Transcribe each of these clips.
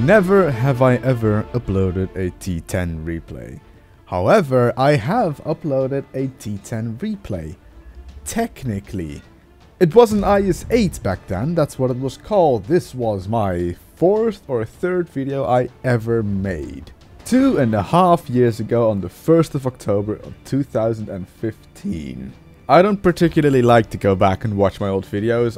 Never have I ever uploaded a T10 replay. However, I have uploaded a T10 replay. Technically. It was an IS-8 back then, that's what it was called. This was my fourth or third video I ever made. 2.5 years ago on the 1st of October of 2015. I don't particularly like to go back and watch my old videos.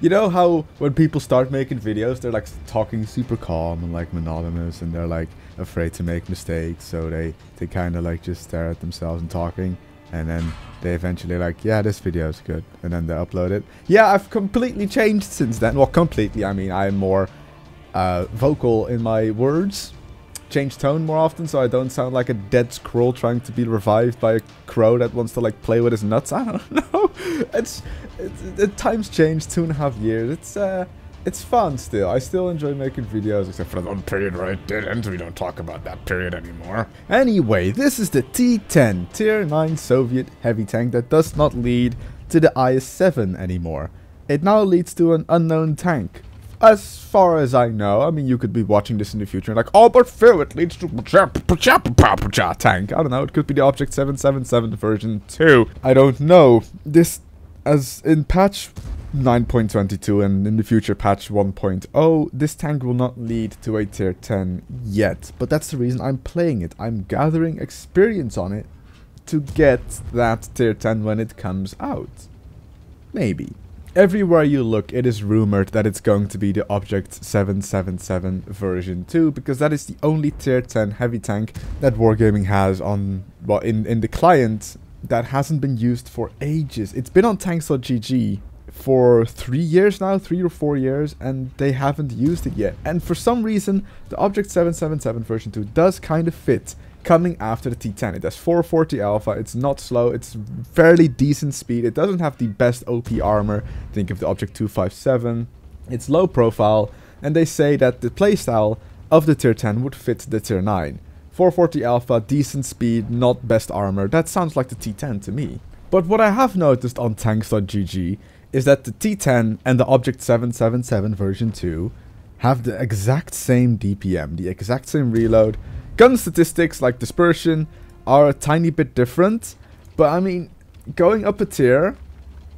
You know how when people start making videos, they're like talking super calm and like monotonous, and they're like afraid to make mistakes, so they kind of like just stare at themselves and talking, and then they eventually like, yeah, this video is good, and then they upload it. Yeah, I've completely changed since then. Well, completely, I mean, I'm more vocal in my words. Change tone more often, so I don't sound like a dead squirrel trying to be revived by a crow that wants to like play with his nuts. I don't know. It's times changed. 2.5 years. It's fun still. I still enjoy making videos, except for the one period where I didn't. We don't talk about that period anymore. Anyway, this is the T10 Tier 9 Soviet heavy tank that does not lead to the IS-7 anymore. It now leads to an unknown tank. As far as I know, I mean, you could be watching this in the future and like, oh, but Phil, it leads to tank. I don't know, it could be the Object 777 version 2. I don't know. This, as in patch 9.22 and in the future patch 1.0, this tank will not lead to a tier 10 yet. But that's the reason I'm playing it. I'm gathering experience on it to get that tier 10 when it comes out. Maybe. Everywhere you look, it is rumored that it's going to be the Object 777 version 2, because that is the only tier 10 heavy tank that Wargaming has on, well, in the client that hasn't been used for ages. It's been on tanks.gg for 3 years now, 3 or 4 years, and they haven't used it yet. And for some reason, the Object 777 version 2 does kind of fit coming after the T10. It has 440 alpha, it's not slow, it's fairly decent speed, it doesn't have the best OP armor, think of the Object 257, it's low profile, and they say that the playstyle of the tier 10 would fit the tier 9. 440 alpha, decent speed, not best armor, that sounds like the T10 to me. But what I have noticed on tanks.gg is that the T10 and the Object 777 version 2 have the exact same DPM, the exact same reload. Gun statistics like dispersion are a tiny bit different, but I mean, going up a tier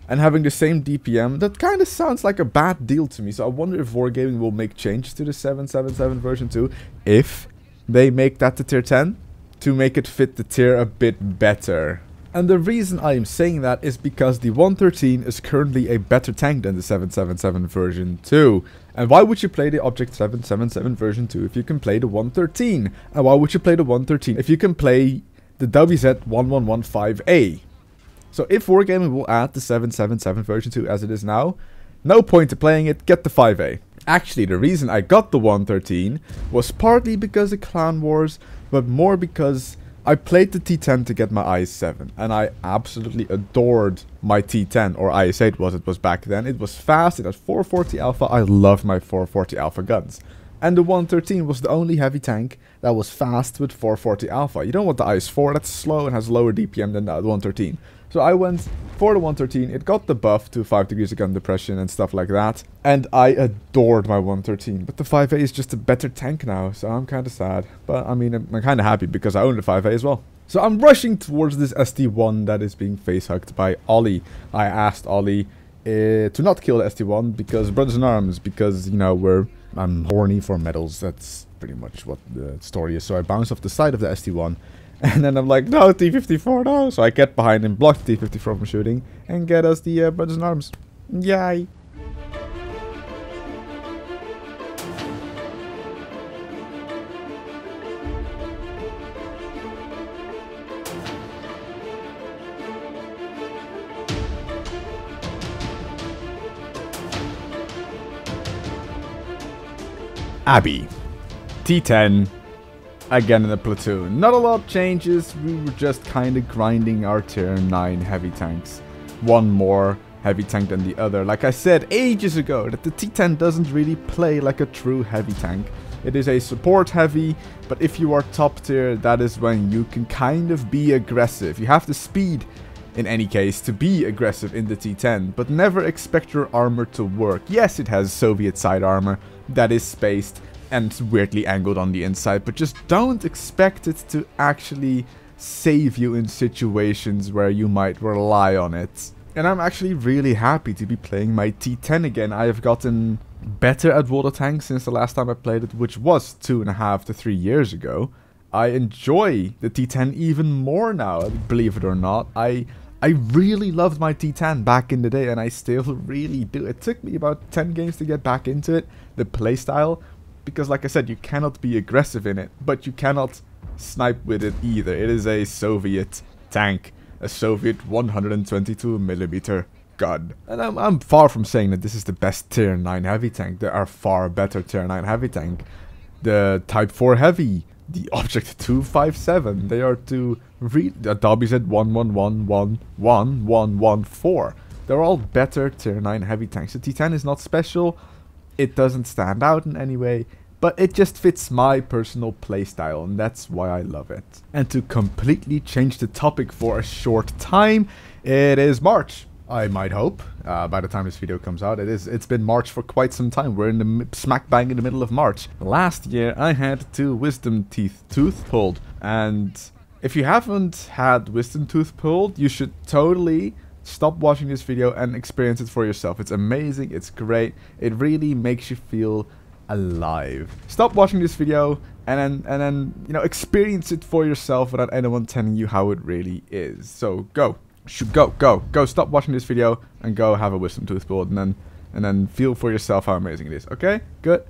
and having the same DPM, that kind of sounds like a bad deal to me. So I wonder if Wargaming will make changes to the 777 version 2 if they make that the tier 10 to make it fit the tier a bit better. And the reason I am saying that is because the 113 is currently a better tank than the 777 version 2. And why would you play the Object 777 version 2 if you can play the 113? And why would you play the 113 if you can play the WZ1115A? So if Wargaming will add the 777 version 2 as it is now, no point to playing it, get the 5A. Actually, the reason I got the 113 was partly because of Clan Wars, but more because I played the T10 to get my IS-7, and I absolutely adored my T10, or IS-8 it was back then. It was fast, it had 440 alpha, I loved my 440 alpha guns. And the 113 was the only heavy tank that was fast with 440 alpha. You don't want the IS-4, that's slow and has lower DPM than the 113. So I went for the 113, it got the buff to 5 degrees of gun depression and stuff like that. And I adored my 113, but the 5A is just a better tank now, so I'm kind of sad. But I mean, I'm kind of happy because I own the 5A as well. So I'm rushing towards this ST1 that is being face-hugged by Ollie. I asked Ollie to not kill the ST1 because Brothers in Arms, because, you know, I'm horny for medals, that's pretty much what the story is. So I bounced off the side of the ST1. And then I'm like, no, T-54, no. So I get behind him, block the T-54 from shooting, and get us the Brothers in Arms. Yay. Abby. T10. Again in the platoon. Not a lot changes, we were just kind of grinding our tier 9 heavy tanks. One more heavy tank than the other. Like I said ages ago, that the T10 doesn't really play like a true heavy tank. It is a support heavy, but if you are top tier, that is when you can kind of be aggressive. You have the speed, in any case, to be aggressive in the T10, but never expect your armor to work. Yes, it has Soviet side armor that is spaced, and weirdly angled on the inside, but just don't expect it to actually save you in situations where you might rely on it. And I'm actually really happy to be playing my T10 again. I have gotten better at water tanks since the last time I played it, which was 2.5 to 3 years ago. I enjoy the T10 even more now, believe it or not. I really loved my T10 back in the day, and I still really do. It took me about 10 games to get back into it, the playstyle, because like I said, you cannot be aggressive in it, but you cannot snipe with it either. It is a Soviet tank, a Soviet 122mm gun. And I'm far from saying that this is the best tier 9 heavy tank. There are far better tier 9 heavy tank. The Type 4 heavy, the Object 257, they are to read the WZ 1111114. They're all better tier 9 heavy tanks. The T10 is not special. It doesn't stand out in any way, but it just fits my personal playstyle, and that's why I love it. And to completely change the topic for a short time, it is March. I might hope, by the time this video comes out. It's been March for quite some time. We're in the smack bang in the middle of March. Last year I had 2 wisdom teeth pulled, and if you haven't had wisdom tooth pulled, you should totally stop watching this video and experience it for yourself. It's amazing, it's great, it really makes you feel alive. Stop watching this video and then you know, experience it for yourself without anyone telling you how it really is. So go stop watching this video and go have a wisdom tooth pulled, and then feel for yourself how amazing it is. Okay, good.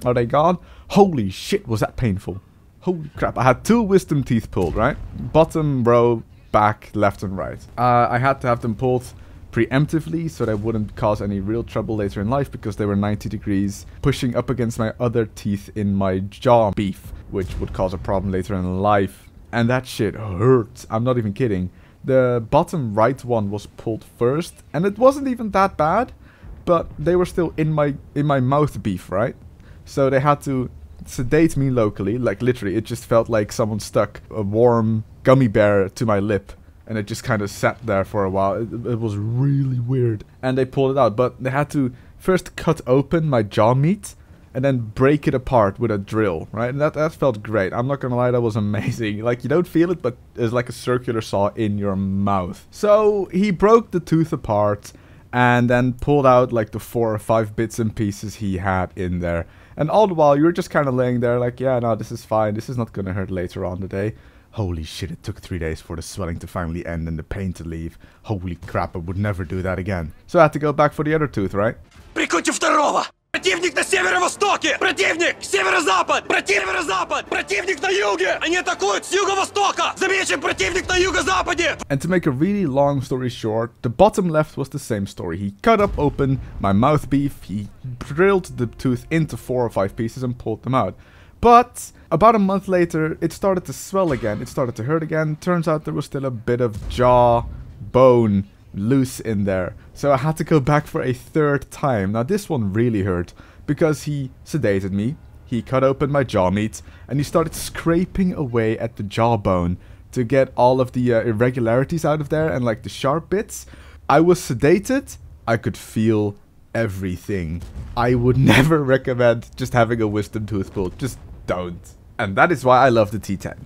Are they gone? Holy shit, was that painful. Holy crap, I had 2 wisdom teeth pulled, right? Bottom row, back, left and right. I had to have them pulled preemptively so they wouldn't cause any real trouble later in life, because they were 90 degrees pushing up against my other teeth in my jaw beef, which would cause a problem later in life. And that shit hurt. I'm not even kidding. The bottom right one was pulled first, and it wasn't even that bad, but they were still in my mouth beef, right? So they had to sedate me locally, like literally. It just felt like someone stuck a warm gummy bear to my lip, and it just kind of sat there for a while. It was really weird. And they pulled it out, but they had to first cut open my jaw meat and then break it apart with a drill, right? And that felt great. I'm not gonna lie, that was amazing. Like, you don't feel it, but it's like a circular saw in your mouth. So he broke the tooth apart and then pulled out like the 4 or 5 bits and pieces he had in there. And all the while, you're just kind of laying there like, yeah, no, this is fine. This is not gonna hurt later on today. Holy shit, it took 3 days for the swelling to finally end and the pain to leave. Holy crap, I would never do that again. So I had to go back for the other tooth, right? Прикончи второго! Противник на северо-востоке! Противник! Северо-запад! Северо-запад! Противник на юге! Они атакуют с юго-востока! Замечен противник на юго-западе! And to make a really long story short, the bottom left was the same story. He cut up open my mouth beef, he drilled the tooth into 4 or 5 pieces and pulled them out. But about a month later, it started to swell again. It started to hurt again. Turns out there was still a bit of jaw bone loose in there. So I had to go back for a 3rd time. Now this one really hurt, because he sedated me, he cut open my jaw meat, and he started scraping away at the jawbone to get all of the irregularities out of there and like the sharp bits. I was sedated, I could feel everything. I would never recommend just having a wisdom tooth pulled. Just don't. And that is why I love the T10.